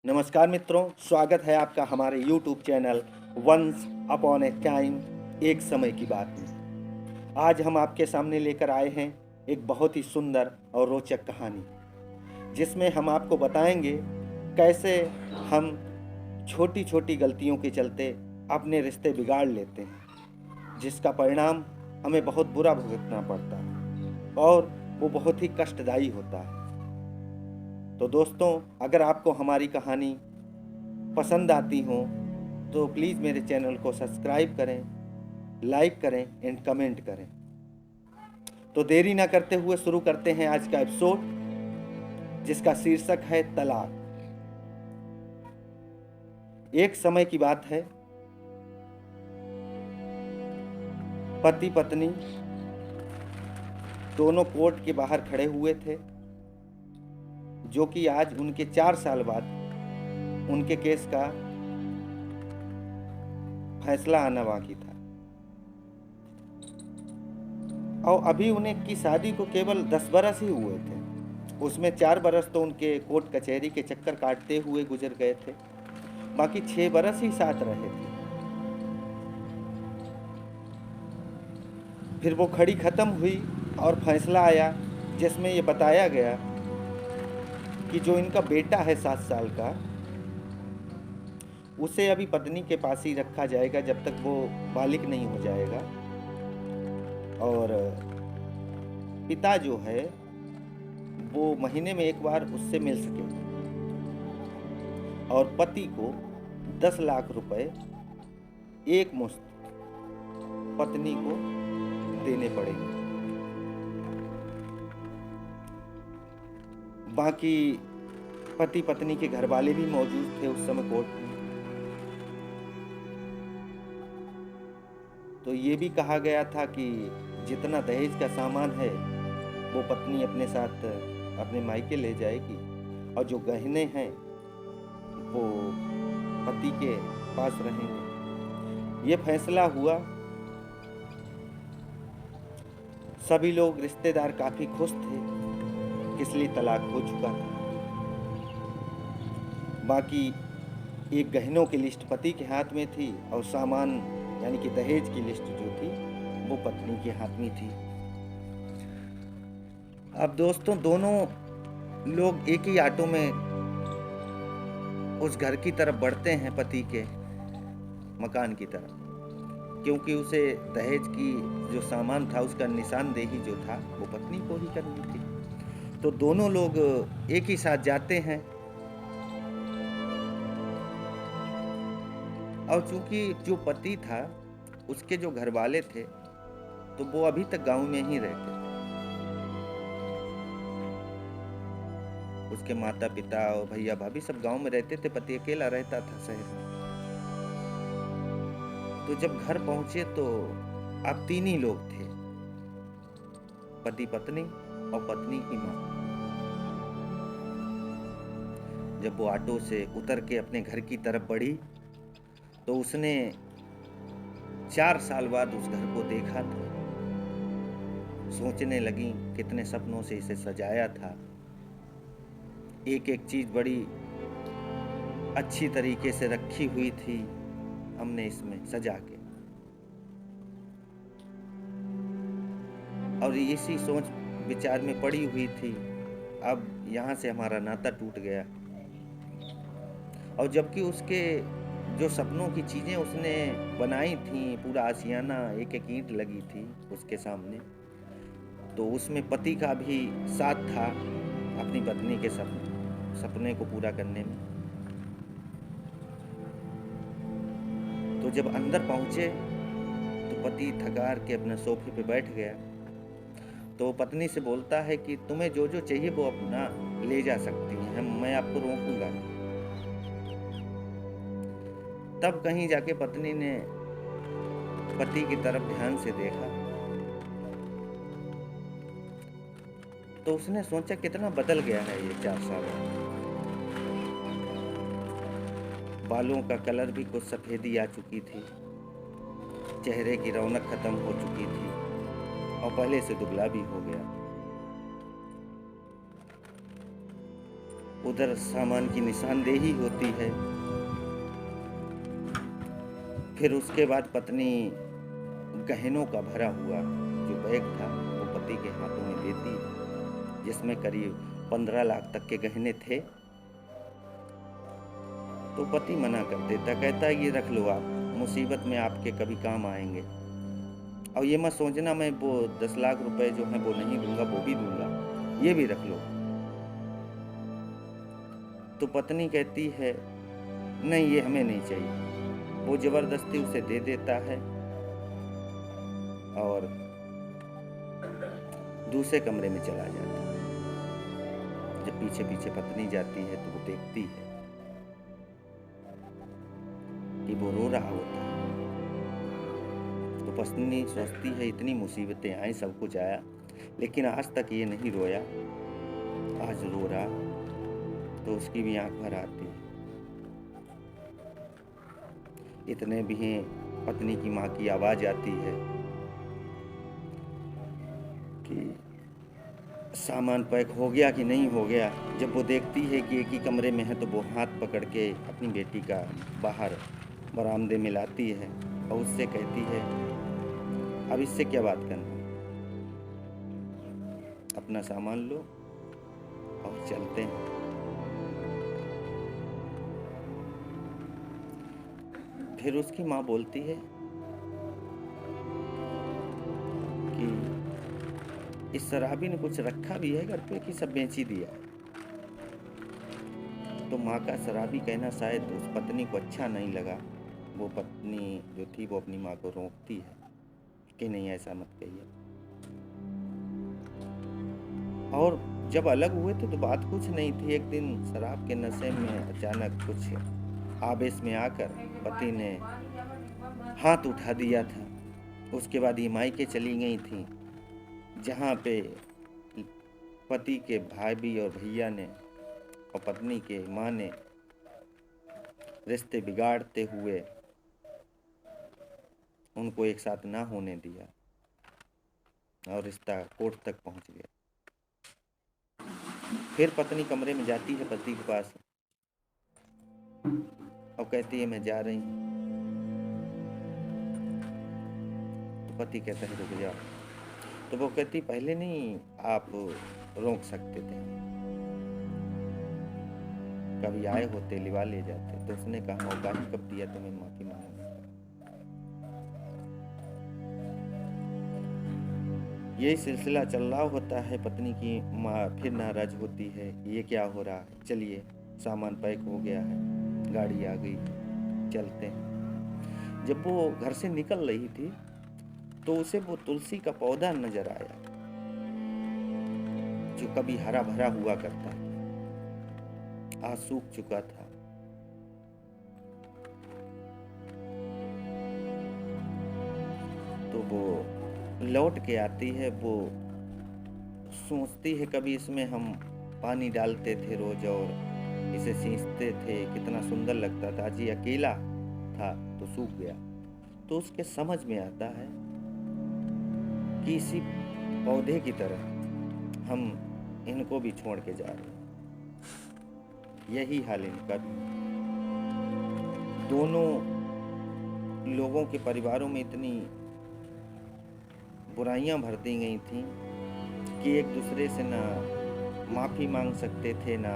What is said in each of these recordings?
नमस्कार मित्रों, स्वागत है आपका हमारे YouTube channel once upon a time एक समय की बात में। आज हम आपके सामने लेकर आए हैं एक बहुत ही सुंदर और रोचक कहानी, जिसमें हम आपको बताएंगे कैसे हम छोटी छोटी गलतियों के चलते अपने रिश्ते बिगाड़ लेते हैं, जिसका परिणाम हमें बहुत बुरा भुगतना पड़ता है और वो बहुत ही कष्टदायी होता है। तो दोस्तों, अगर आपको हमारी कहानी पसंद आती हो तो प्लीज़ मेरे चैनल को सब्सक्राइब करें, लाइक करें एंड कमेंट करें। तो देरी ना करते हुए शुरू करते हैं आज का एपिसोड, जिसका शीर्षक है तलाक। एक समय की बात है, पति पत्नी दोनों कोर्ट के बाहर खड़े हुए थे, जो कि आज उनके 4 साल बाद उनके केस का फैसला आना बाकी था। और अभी उन्हें की शादी को केवल 10 बरस ही हुए थे। उसमें 4 बरस तो उनके कोर्ट कचहरी के चक्कर काटते हुए गुजर गए थे, बाकी 6 बरस ही साथ रहे थे। फिर वो खड़ी खत्म हुई और फैसला आया, जिसमें ये बताया गया कि जो इनका बेटा है 7 साल का, उसे अभी पत्नी के पास ही रखा जाएगा जब तक वो बालिग नहीं हो जाएगा। और पिता जो है वो महीने में एक बार उससे मिल सकेगा और पति को 10 लाख रुपए एक मुश्त पत्नी को देने पड़ेंगे। बाकी पति पत्नी के घर वाले भी मौजूद थे उस समय कोर्ट में। तो ये भी कहा गया था कि जितना दहेज का सामान है वो पत्नी अपने साथ अपने मायके ले जाएगी, और जो गहने हैं वो पति के पास रहेंगे। ये फैसला हुआ। सभी लोग रिश्तेदार काफ़ी खुश थे, इसलिए तलाक हो चुका था। बाकी एक गहनों की लिस्ट पति के हाथ में थी और सामान यानी कि दहेज की लिस्ट जो थी वो पत्नी के हाथ में थी। अब दोस्तों, दोनों लोग एक ही ऑटो में उस घर की तरफ बढ़ते हैं, पति के मकान की तरफ, क्योंकि उसे दहेज की जो सामान था उसका निशानदेही जो था वो पत्नी को ही करनी थी। तो दोनों लोग एक ही साथ जाते हैं। और चूंकि जो पति था उसके जो घर वाले थे तो वो अभी तक गांव में ही रहते थे। उसके माता पिता और भैया भाभी सब गांव में रहते थे, पति अकेला रहता था शहर में। तो जब घर पहुंचे तो अब 3 ही लोग थे, पति पत्नी और पत्नी की माँ। जब वो ऑटो से उतर के अपने घर की तरफ बढ़ी तो उसने 4 साल बाद उस घर को देखा था। सोचने लगी कितने सपनों से इसे सजाया था, एक एक चीज बड़ी अच्छी तरीके से रखी हुई थी हमने इसमें सजा के। और इसी सोच विचार में पड़ी हुई थी, अब यहाँ से हमारा नाता टूट गया। और जबकि उसके जो सपनों की चीज़ें उसने बनाई थी, पूरा आशियाना एक एक ईंट लगी थी उसके सामने, तो उसमें पति का भी साथ था अपनी पत्नी के सपने को पूरा करने में। तो जब अंदर पहुंचे तो पति थकार के अपने सोफे पे बैठ गया। तो पत्नी से बोलता है कि तुम्हें जो जो चाहिए वो अपना ले जा सकती हैं, मैं आपको रोकूंगा नहीं। तब कहीं जाके पत्नी ने पति की तरफ ध्यान से देखा तो उसने सोचा कितना बदल गया है ये 4 साल में। बालों का कलर भी कुछ सफेदी आ चुकी थी, चेहरे की रौनक खत्म हो चुकी थी और पहले से दुबला भी हो गया। उधर सामान की निशानदेही होती है। फिर उसके बाद पत्नी गहनों का भरा हुआ जो बैग था वो पति के हाथों में देती है, जिसमें करीब 15 लाख तक के गहने थे। तो पति मना कर देता, कहता है ये रख लो, आप मुसीबत में आपके कभी काम आएंगे। और ये मत सोचना मैं वो 10 लाख रुपए जो हैं वो नहीं दूंगा, वो भी दूंगा, ये भी रख लो। तो पत्नी कहती है नहीं, ये हमें नहीं चाहिए। वो जबरदस्ती उसे दे देता है और दूसरे कमरे में चला जाता है। जब पीछे पीछे पत्नी जाती है तो वो देखती है कि वो रो रहा होता है। तो पत्नी सोचती है इतनी मुसीबतें आई, सब कुछ आया, लेकिन आज तक ये नहीं रोया। आज रो रहा तो उसकी भी आंख भर आती है। इतने भी हैं, पत्नी की माँ की आवाज आती है कि सामान पैक हो गया कि नहीं हो गया। जब वो देखती है कि एक ही कमरे में है तो वो हाथ पकड़ के अपनी बेटी का बाहर बरामदे में लाती है और उससे कहती है अब इससे क्या बात करना, अपना सामान लो और चलते हैं। फिर उसकी माँ बोलती है कि इस शराबी ने कुछ रखा भी है घर पे कि सब बेच ही दिया। तो माँ का शराबी कहना शायद उस पत्नी को अच्छा नहीं लगा। वो पत्नी जो थी वो अपनी माँ को रोकती है कि नहीं, ऐसा मत कहिए। और जब अलग हुए थे तो बात कुछ नहीं थी। एक दिन शराब के नशे में अचानक कुछ आवेश में आकर पति ने हाथ उठा दिया था। उसके बाद ये मायके चली गई थी, जहाँ पे पति के भाई और भैया ने और पत्नी के माँ ने रिश्ते बिगाड़ते हुए उनको एक साथ ना होने दिया और रिश्ता कोर्ट तक पहुंच गया। फिर पत्नी कमरे में जाती है पति के पास और कहती है मैं जा रही हूँ। तो पति कहता है रुक जाओ। तो वो कहती पहले नहीं आप रोक सकते थे, कभी आए होते लिवा ले जाते। तो उसने कहा मौका ही कब दिया तुम्हें माफी मांगने का। यही सिलसिला चल रहा होता है। पत्नी की माँ फिर नाराज होती है, ये क्या हो रहा है, चलिए सामान पैक हो गया है, गाड़ी आ गई, चलते हैं। जब वो घर से निकल रही थी तो उसे वो तुलसी का पौधा नजर आया जो कभी हरा भरा हुआ करता था, आज सूख चुका था। तो वो लौट के आती है। वो सोचती है कभी इसमें हम पानी डालते थे रोज और इसे सींचते थे, कितना सुंदर लगता था। आज ये अकेला था तो सूख गया। तो उसके समझ में आता है कि इसी पौधे की तरह हम इनको भी छोड़ के जा रहे हैं। यही हाल इनका भी। दोनों लोगों के परिवारों में इतनी बुराइयां भर दी गई थी कि एक दूसरे से ना माफी मांग सकते थे ना,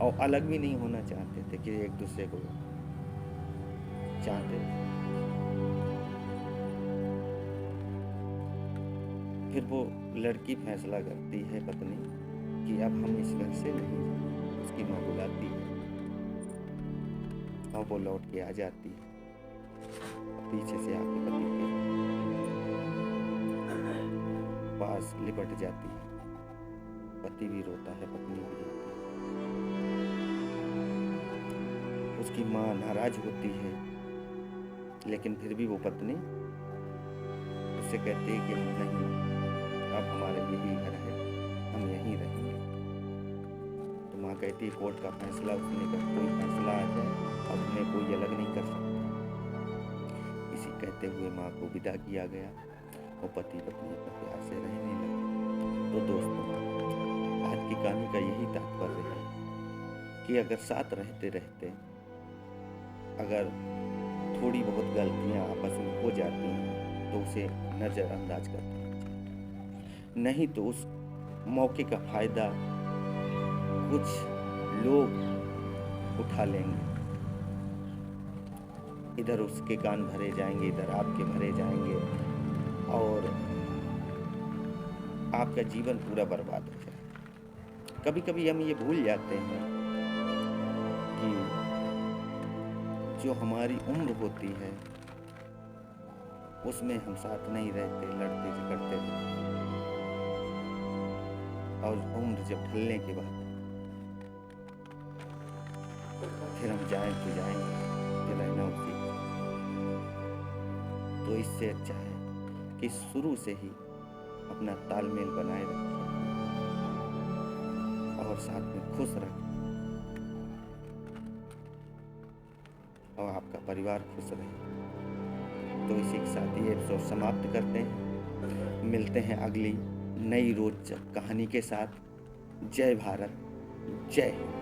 और अलग भी नहीं होना चाहते थे कि एक दूसरे को चाहते थे। फिर वो लड़की फैसला करती है पत्नी कि अब हम इस घर से नहीं जाएंगे। उसकी माँ बुलाती है और वो लौट के आ जाती है। पीछे से आके पति के पास लिपट जाती है। पति भी रोता है, पत्नी भी रोती है। उसकी माँ नाराज होती है, लेकिन फिर भी वो पत्नी उससे कहती है कि नहीं, अब हमारा यही घर है, हम यहीं रहेंगे। तो माँ कहती है कोर्ट का फैसला, उसने कहा कोई फैसला आ जाए अब हमें कोई अलग नहीं कर सकता। इसी कहते हुए माँ को विदा किया गया और पति पत्नी अपने प्यार से रहने लगे। तो दोस्तों, आज की कहानी का यही तात्पर्य है कि अगर साथ रहते रहते अगर थोड़ी बहुत गलतियां आपस में हो जाती हैं तो उसे नज़रअंदाज कर देना चाहिए। नहीं तो उस मौके का फ़ायदा कुछ लोग उठा लेंगे। इधर उसके कान भरे जाएंगे, इधर आपके भरे जाएंगे और आपका जीवन पूरा बर्बाद हो जाएगा। कभी कभी हम ये भूल जाते हैं कि जो हमारी उम्र होती है उसमें हम साथ नहीं रहते, लड़ते झगड़ते रहते, और उम्र जब ढलने के बाद फिर हम जाएं तो जाएंगे, फिर रहना उसी का। तो इससे अच्छा है कि शुरू से ही अपना तालमेल बनाए रखें और साथ में खुश रहें और आपका परिवार खुश रहे। तो इसी के साथ ये एपिसोड समाप्त करते हैं। मिलते हैं अगली नई रोचक कहानी के साथ। जय भारत, जय हिंद।